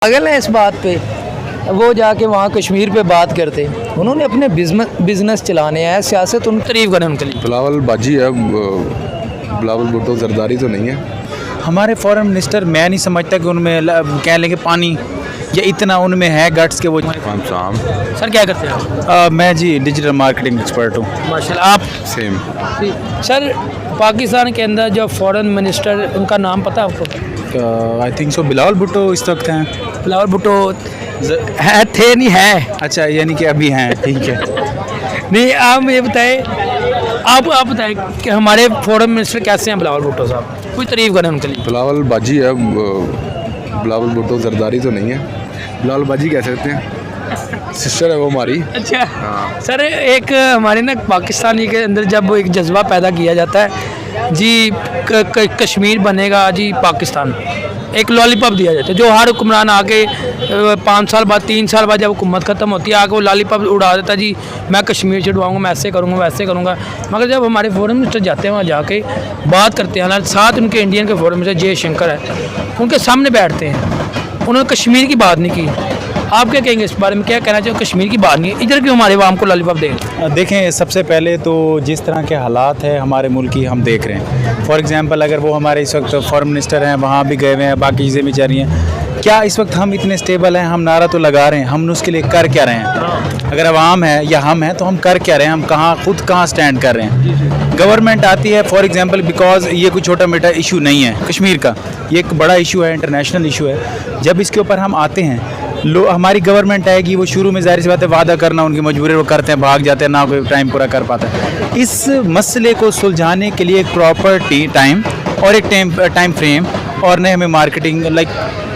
पागल हैं इस बात पे। वो जाके वहाँ कश्मीर पे बात करते, उन्होंने अपने बिजनेस चलाने हैं, सियासत उन तारीफ करें उनके लिए। बिलावल बाजी है, बिलावल भुट्टो जरदारी तो नहीं है। हमारे फॉरेन मिनिस्टर मैं नहीं समझता कि उनमें कह लेंगे पानी या इतना उनमें है गट्स के वो। शाम सर क्या करते हैं आप? मैं जी डिजिटल मार्केटिंग एक्सपर्ट हूँ। माशाल्लाह। आप? सेम। सर पाकिस्तान के अंदर जो फॉरेन मिनिस्टर, उनका नाम पता है आपको? I think so Bilawal Bhutto इस वक्त हैं। बिलावल भुट्टो है, थे नहीं है। अच्छा, यानी कि अभी हैं, ठीक है। नहीं, आप ये बताएं, आप बताएं कि हमारे फॉरेन मिनिस्टर कैसे हैं बिलावल भुट्टो साहब, कोई तारीफ करें उनके लिए। बिलावल बाजी है, बिलावल भुट्टो जरदारी तो नहीं है। बिलावल बाजी कह सकते हैं, सिस्टर है वो हमारी। अच्छा सर, एक हमारे ना पाकिस्तानी के अंदर जब एक जज्बा पैदा किया जाता है जी, कश्मीर बनेगा जी पाकिस्तान, एक लॉलीपॉप दिया जाता है जो हर हुक्मरान आके 5 साल बाद 3 साल बाद जब हुकूमत ख़त्म होती है आके वो लॉलीपॉप उड़ा देता है जी, मैं कश्मीर छुड़वाऊँगा, मैं ऐसे करूँगा, वैसे करूँगा। मगर जब हमारे फॉरेन मिनिस्टर जाते हैं वहाँ जाके बात करते हैं, साथ उनके इंडियन के फॉरेन मिनिस्टर जयशंकर है, उनके सामने बैठते हैं, उन्होंने कश्मीर की बात नहीं की। आप क्या कहेंगे इस बारे में, क्या कहना चाहिए? कश्मीर की बात नहीं है, इधर क्यों हमारे वाम को लॉलीपॉप दें? देखें, सबसे पहले तो जिस तरह के हालात हैं हमारे मुल्क की हम देख रहे हैं। फॉर एग्जांपल अगर वो हमारे इस वक्त फॉरेन मिनिस्टर हैं, वहाँ भी गए हुए हैं, बाकी चीज़ें भी चल रही हैं, क्या इस वक्त हम इतने स्टेबल हैं? हम नारा तो लगा रहे हैं, हम उसके लिए कर क्या रहे हैं? अगर अवाम है या हम हैं तो हम कर क्या रहे हैं? हम कहाँ स्टैंड कर रहे हैं? गवर्नमेंट आती है फॉर एग्जांपल, बिकॉज ये कोई छोटा मोटा इशू नहीं है कश्मीर का, ये एक बड़ा इशू है, इंटरनेशनल इशू है। जब इसके ऊपर हम आते हैं, हमारी गवर्नमेंट आएगी, वो शुरू में ज़ाहिर सी बात है वादा करना उनकी मजबूरी, वो करते हैं, भाग जाते हैं, ना कोई टाइम पूरा कर पाता है। इस मसले को सुलझाने के लिए एक प्रॉपर टाइम और एक टाइम फ्रेम और नए हमें मार्केटिंग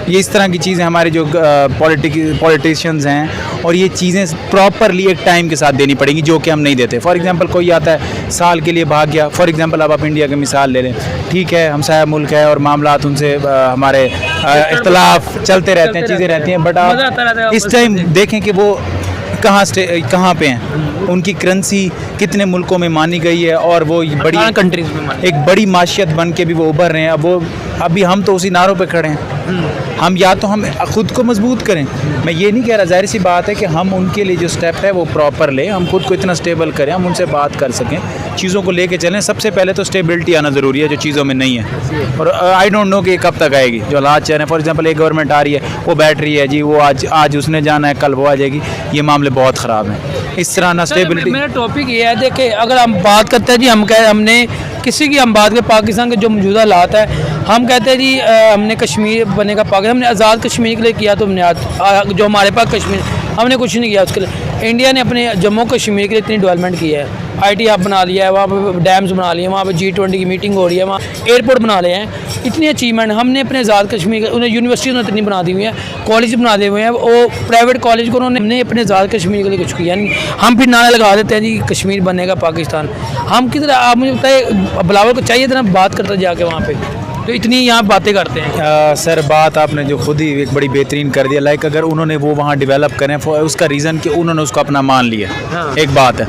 ये इस तरह की चीज़ें हमारे जो पॉलिटिशियंस हैं, और ये चीज़ें प्रॉपरली एक टाइम के साथ देनी पड़ेंगी जो कि हम नहीं देते। फॉर एग्जांपल कोई आता है साल के लिए भाग गया, फॉर एग्जांपल अब आप इंडिया की मिसाल ले लें, ठीक है हमसाया मुल्क है और मामलात उनसे हमारे इख्तलाफ चलते रहते हैं, चीज़ें रहती हैं, बट आप इस टाइम देखें कि वो कहाँ पे हैं, उनकी करेंसी कितने मुल्कों में मानी गई है और वो बड़ी कंट्रीज में एक बड़ी माशियत बन के भी वो उभर रहे हैं। अब वो अभी हम तो उसी नारों पे खड़े हैं। हम या तो हम खुद को मजबूत करें, मैं ये नहीं कह रहा, जाहिर सी बात है कि हम उनके लिए जो स्टेप है वो प्रॉपर लें, हम खुद को इतना स्टेबल करें, हम उनसे बात कर सकें, चीज़ों को लेके चलें। सबसे पहले तो स्टेबिलिटी आना ज़रूरी है जो चीज़ों में नहीं है, और आई डोंट नो कि कब तक आएगी। जो हालात चल रहे हैं, फॉर एग्जांपल एक गवर्नमेंट आ रही है, वो बैठ रही है जी, वो आज उसने जाना है, कल वो आ जाएगी, ये मामले बहुत ख़राब हैं। इस तरह ना स्टेबिलिटी। मेरा टॉपिक ये है, देखिए अगर हम बात करते हैं जी, हमने किसी की हम बात करें पाकिस्तान के जो मौजूदा हालात है, हम कहते हैं जी हमने कश्मीर बनेगा पाकिस्तान, हमने आज़ाद कश्मीर के लिए किया, तो हमने जो हमारे पास कश्मीर, हमने कुछ नहीं किया उसके लिए। इंडिया ने अपने जम्मू कश्मीर के लिए इतनी डेवलपमेंट की है, IT हब बना लिया है, वहाँ पर डैम्स बना लिए हैं, वहाँ पर G20 की मीटिंग हो रही है, वहाँ एयरपोर्ट बना लिए हैं, इतनी अचीवमेंट हमने अपने आज़ाद कश्मीर, उन्हें यूनिवर्सिटी उन्होंने इतनी बना दी हुई है, कॉलेज बना दिए हुए हैं, वो प्राइवेट कॉलेज को उन्होंने अपने आज़ाद कश्मीर के लिए कुछ किया नहीं। हम फिर नारा लगा देते हैं जी कश्मीर बनेगा पाकिस्तान। हम किधर, आप मुझे बताइए, बिलावल को चाहिए था ना बात करता जाके वहाँ पर, तो इतनी यहाँ बातें करते हैं। सर बात आपने जो खुद ही एक बड़ी बेहतरीन कर दिया, अगर उन्होंने वो वहाँ डेवलप करें, उसका रीज़न कि उन्होंने उसको अपना मान लिया। हाँ। एक बात है,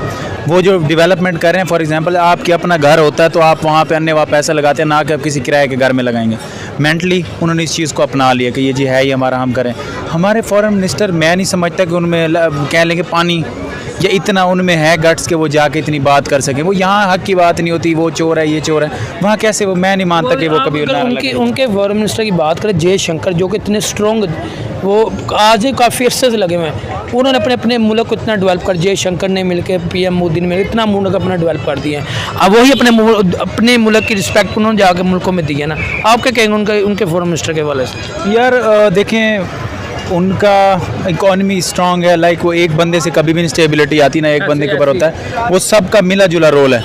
वो जो डेवलपमेंट कर रहे हैं, फॉर एग्जांपल आपके अपना घर होता है तो आप वहाँ पे अन्य वहाँ पैसा लगाते हैं, ना कि आप किसी किराए के घर में लगाएंगे। मेंटली उन्होंने इस चीज़ को अपना लिया कि ये जी है, ये हमारा, हम करें। हमारे फॉरेन मिनिस्टर मैं नहीं समझता कि उनमें कह लेंगे पानी या इतना उनमें है गट्स के वो जाके इतनी बात कर सकें। वो यहाँ हक की बात नहीं होती, वो चोर है, ये चोर है, वहाँ कैसे, वो मैं नहीं मानता कि वो कभी उनके फॉरेन मिनिस्टर की बात करें, जयशंकर, जो कि इतने स्ट्रॉन्ग, वो आज ही काफ़ी अरसे से लगे हुए हैं, उन्होंने अपने मुल्क को इतना डेवलप कर, जयशंकर ने मिलकर PM मोदी ने मिलकर इतना मुल्क अपना डेवलप कर दिया है। अब वही अपने मुल्क की रिस्पेक्ट उन्होंने जाकर मुल्कों में दी है ना। आप क्या कहेंगे उनके फॉरेन मिनिस्टर के वाले से? यार देखें, उनका इकॉनमी स्ट्रांग है, वो एक बंदे से कभी भी नहीं स्टेबिलिटी आती, ना एक बंदे के ऊपर होता है, वो सबका मिला जुला रोल है,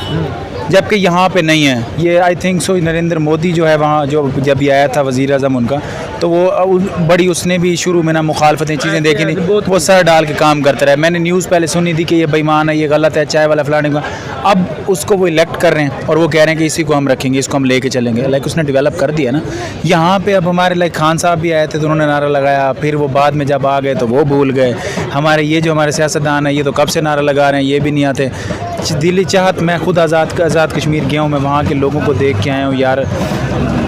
जबकि यहाँ पे नहीं है। ये I think so Narendra Modi जो है वहाँ, जो जब ये आया था वज़ीर आज़म उनका, तो वो बड़ी, उसने भी शुरू में ना मुखालफतें चीज़ें देखी नहीं, वो सर डाल के काम करता रहा। मैंने न्यूज़ पहले सुनी थी कि ये बेईमान है, ये गलत है, चाय वाला फलाने का, अब उसको वो इलेक्ट कर रहे हैं और वो कह रहे हैं कि इसी को हम रखेंगे, इसको हम लेके चलेंगे। उसने डेवलप कर दिया ना यहाँ पे। अब हमारे खान साहब भी आए थे तो उन्होंने नारा लगाया, फिर वो बाद में जब आ गए तो वो भूल गए। हमारे ये जो हमारे सियासतदान है, ये तो कब से नारा लगा रहे हैं, ये भी नहीं आते। दिली चाहत, मैं खुद आज़ाद कश्मीर गया हूँ, मैं वहाँ के लोगों को देख के आया हूँ यार।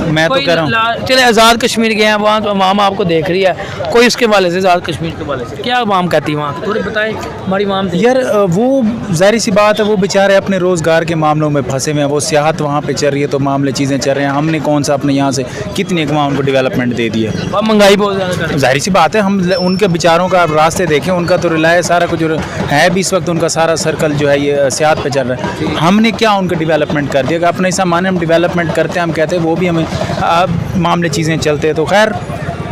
मैं तो कह रहा हूँ चले आज़ाद कश्मीर गए हैं, वहाँ तो अवाम आपको देख रही है, कोई इसके वाले से आज़ाद कश्मीर के वाले से क्या अवाम कहती है वहाँ की, थोड़े बताएं हमारी अवाम से। यार वो ज़ाहिर सी बात है, वो बेचारे अपने रोज़गार के मामलों में फंसे हुए हैं, वो सियाहत वहाँ पे चल रही है तो मामले चीज़ें चल रहे हैं। हमने कौन सा अपने यहाँ से कितनी अकवाम उनको डेवलपमेंट दे दी है। अब महंगाई बहुत ज़्यादा कर रही है। ज़ाहिर सी बात है, हम उनके बेचारों का रास्ते देखें, उनका तो रिलाय सारा कुछ है भी इस वक्त, उनका सारा सर्कल जो है ये सियाहत पे चल रहा है। हमने क्या उनका डेवलपमेंट कर दिया, अपने ऐसा माने हम डेवलपमेंट करते हैं, हम कहते हैं वो भी हमें मामले चीज़ें चलते हैं। तो खैर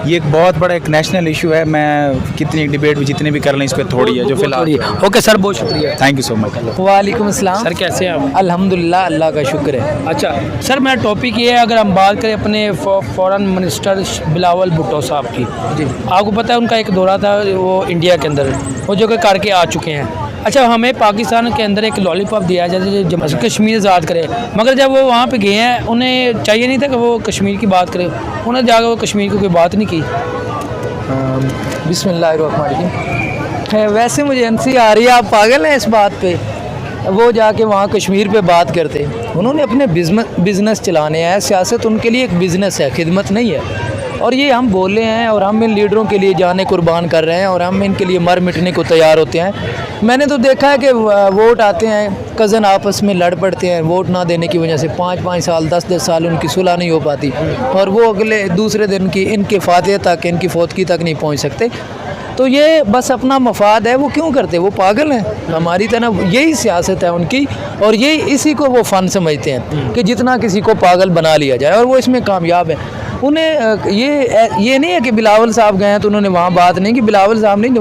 ये एक बहुत बड़ा एक नेशनल इशू है, मैं कितनी डिबेट भी जितने भी कर लें इस पर थोड़ी है जो फिलहाल। ओके सर, बहुत शुक्रिया, थैंक यू सो मच। वालेकुम अस्सलाम। सर कैसे हैं आप? अल्हम्दुलिल्लाह, अल्लाह का शुक्र है। अच्छा सर, मेरा टॉपिक ये है, अगर हम बात करें अपने फॉरेन मिनिस्टर बिलावल भुट्टो साहब की, जी। आपको पता है उनका एक दौरा था वो इंडिया के अंदर, वो जो कि करके आ चुके हैं। अच्छा, हमें पाकिस्तान के अंदर एक लॉलीपॉप दिया जाए जब कश्मीर आज़ाद करे, मगर जब वो वहाँ पे गए हैं उन्हें चाहिए नहीं था कि वो कश्मीर की बात करें, उन्होंने जाकर वो कश्मीर की कोई बात नहीं की। बिस्मिल्लाहिर्रहमानिर्रहीम। वैसे मुझे हंसी आ रही है, आप पागल हैं इस बात पे। वो जाके वहाँ कश्मीर पे बात करते, उन्होंने अपने बिज़नेस चलाने हैं, सियासत उनके लिए एक बिज़नेस है, खिदमत नहीं है। और ये हम बोले हैं और हम इन लीडरों के लिए जाने कुर्बान कर रहे हैं और हम इनके लिए मर मिटने को तैयार होते हैं। मैंने तो देखा है कि वोट आते हैं, कज़न आपस में लड़ पड़ते हैं, वोट ना देने की वजह से 5-5 साल 10-10 साल उनकी सुलह नहीं हो पाती और वो अगले दूसरे दिन की इनके फातह तक, इनकी फौतगी तक नहीं पहुंच सकते। तो ये बस अपना मफाद है, वो क्यों करते, वो पागल हैं हमारी तरह। यही सियासत है उनकी और यही इसी को वो फ़न समझते हैं कि जितना किसी को पागल बना लिया जाए, और वो इसमें कामयाब हैं। उन्हें ये नहीं है कि बिलावल साहब गए हैं तो उन्होंने वहाँ बात नहीं की। बिलावल साहब नहीं,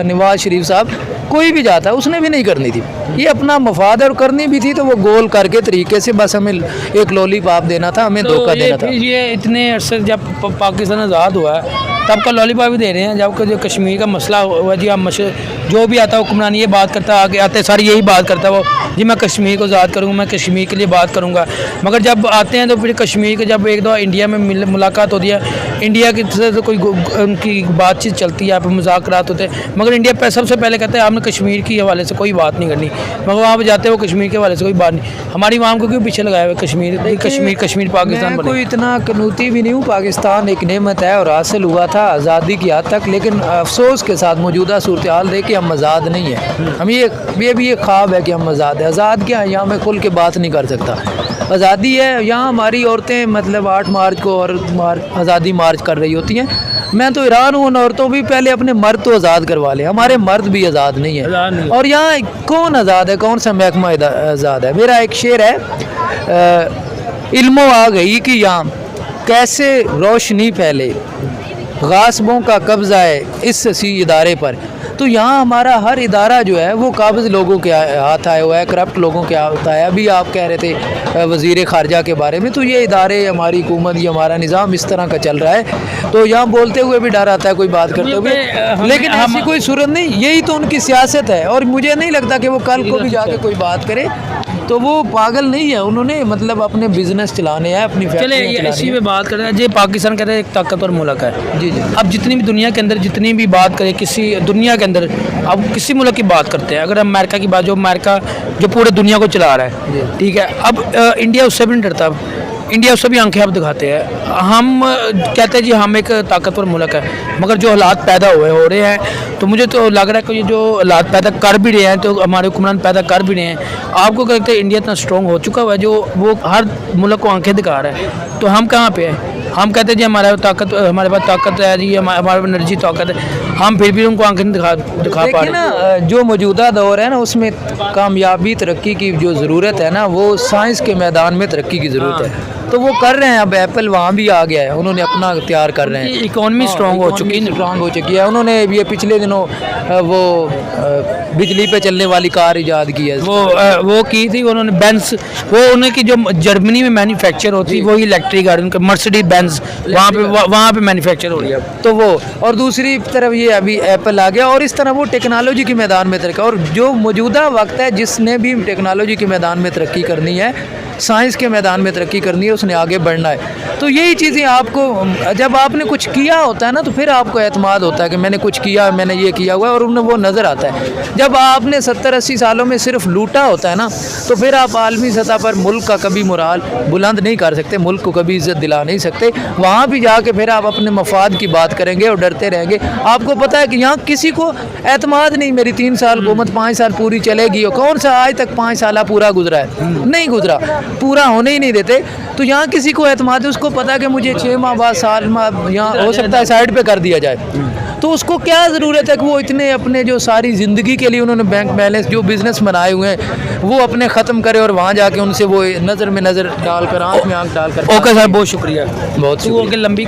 नवाज शरीफ साहब, कोई भी जाता है उसने भी नहीं करनी थी। ये अपना मफाद है और करनी भी थी तो वो गोल करके तरीके से बस हमें एक लॉलीपॉप देना था, हमें धोखा देना था। ये इतने अरसे जब पाकिस्तान आज़ाद हुआ है तब का लॉलीपॉप भी दे रहे हैं, जबकि जो कश्मीर का मसला हुआ जी, हम जो भी आता है हुक्मरान ये बात करता है, आगे आते सारी यही बात करता है वो जी मैं कश्मीर को आज़ाद करूँगा, मैं कश्मीर के लिए बात करूँगा। मगर जब आते हैं तो फिर कश्मीर के जब एक दो इंडिया में मुलाकात होती है, इंडिया की तरफ से कोई उनकी बातचीत चलती है, यहाँ पर मुज़ाकरात होते हैं, मगर इंडिया सबसे पहले कहते हैं आपने कश्मीर के हवाले से कोई बात नहीं करनी, मगर वहाँ पर जाते हैं वो कश्मीर के हवाले से कोई बात नहीं। हमारी आवाम को क्यों पीछे लगाया हुआ कश्मीर पाकिस्तान कोई इतना कनूती भी नहीं हूँ। पाकिस्तान एक नेमत है और हासिल हुआ था आज़ादी की हद तक, लेकिन अफसोस के साथ मौजूदा सूरत हाल देख के हम आज़ाद नहीं है। हम ये भी एक ख्वाब है कि हम आज़ाद है। आज़ाद क्या है, यहाँ मैं खुल के बात नहीं कर सकता। आज़ादी है, यहाँ हमारी औरतें मतलब 8 मार्च को और आज़ादी मार्च कर रही होती हैं। मैं तो हैरान हूँ, उन औरतों भी पहले अपने मर्द तो आज़ाद करवा लें, हमारे मर्द भी आज़ाद नहीं है। और यहाँ कौन आज़ाद है, कौन सा महकमा आज़ाद है। मेरा एक शेर है, इल्मो आ गई कि यहाँ कैसे रोशनी फैले, गासबों का कब्ज़ा है इस सी इदारे पर। तो यहाँ हमारा हर इदारा जो है वो काबिज़ लोगों के हाथ आया हुआ है, करप्ट लोगों के हाथ आया। अभी आप कह रहे थे वज़ीर ख़ारजा के बारे में, तो ये इदारे, हमारी हुकूमत, ये हमारा निज़ाम इस तरह का चल रहा है। तो यहाँ बोलते हुए भी डर आता है कोई बात करते हुए, लेकिन ऐसी कोई सूरत नहीं। यही तो उनकी सियासत है और मुझे नहीं लगता कि वो कल को भी जाके कोई बात करे। तो वो पागल नहीं है, उन्होंने मतलब अपने बिजनेस चलाने हैं, अपनी चलिए इसी में बात करें। जी पाकिस्तान कहते हैं एक ताकतवर मुल्क है। जी जी। अब जितनी भी दुनिया के अंदर जितनी भी बात करें, किसी दुनिया के अंदर अब किसी मुल्क की बात करते हैं, अगर हम अमेरिका की बात, जो अमेरिका जो पूरे दुनिया को चला रहा है, ठीक है। अब इंडिया उससे भी नहीं डरता, इंडिया उससे भी आंखें अब दिखाते हैं। हम कहते हैं जी हम एक ताकतवर मुल्क है, मगर जो हालात पैदा हो रहे हैं, तो मुझे तो लग रहा है कि ये जो हालात पैदा कर भी रहे हैं, तो हमारे हुक्मरान पैदा कर भी रहे हैं। आपको क्या लगता है इंडिया इतना स्ट्रॉन्ग हो चुका हुआ है जो वो हर मुल्क को आंखें दिखा रहा है, तो हम कहाँ पे हैं? हम कहते हैं जी हमारे पास ताकत है जी, हमारे पास एनर्जी ताकत है, हम फिर भी उनको आंखें दिखा पा रहे हैं ना। जो मौजूदा दौर है ना, उसमें कामयाबी तरक्की की जो ज़रूरत है ना, वो साइंस के मैदान में तरक्की की ज़रूरत है। तो वो कर रहे हैं। अब एप्पल वहाँ भी आ गया है, उन्होंने अपना तैयार कर रहे हैं। इकोनॉमी स्ट्रॉन्ग हो चुकी है। उन्होंने ये पिछले दिनों वो बिजली पे चलने वाली कार इजाद की है, वो की थी उन्होंने, बेंस, वो उन्हें की जो जर्मनी में मैन्युफैक्चर होती है वही इलेक्ट्रिक गाड़ी, उनका मर्सिडीज बेंस लेंस वहाँ पे मैन्युफैक्चर हो रही है अब। तो वो, और दूसरी तरफ ये अभी एप्पल आ गया, और इस तरह वो टेक्नोलॉजी के मैदान में तरक्की, और जो मौजूदा वक्त है जिसने भी टेक्नोलॉजी के मैदान में तरक्की करनी है, साइंस के मैदान में तरक्की करनी है, उसने आगे बढ़ना है। तो यही चीज़ें आपको, जब आपने कुछ किया होता है ना, तो फिर आपको एतमाद होता है कि मैंने कुछ किया, मैंने ये किया हुआ है, और उन्हें वो नज़र आता है। जब आपने 70-80 सालों में सिर्फ लूटा होता है ना, तो फिर आप आलमी सतह पर मुल्क का कभी मोराल बुलंद नहीं कर सकते, मुल्क को कभी इज़्ज़त दिला नहीं सकते। वहाँ भी जाके फिर आप अपने मफाद की बात करेंगे और डरते रहेंगे। आपको पता है कि यहाँ किसी को एतमाद नहीं, मेरी 3 साल हुकूमत 5 साल पूरी चलेगी, और कौन सा आज तक 5 साल पूरा गुजरा है? नहीं गुजरा, पूरा होने ही नहीं देते। तो यहाँ किसी को एतमाद है, उसको पता है कि मुझे 6 माह बाद, साल माह यहाँ हो सकता है साइड पे कर दिया जाए। तो उसको क्या ज़रूरत है कि वो इतने अपने जो सारी ज़िंदगी के लिए उन्होंने बैंक बैलेंस जो बिज़नेस बनाए हुए हैं वो अपने ख़त्म करे, और वहाँ जाके उनसे वो नज़र में नज़र डालकर, आँख में आँख डालकर। ओके सर, बहुत शुक्रिया। बहुत शुक्रिया। लंबी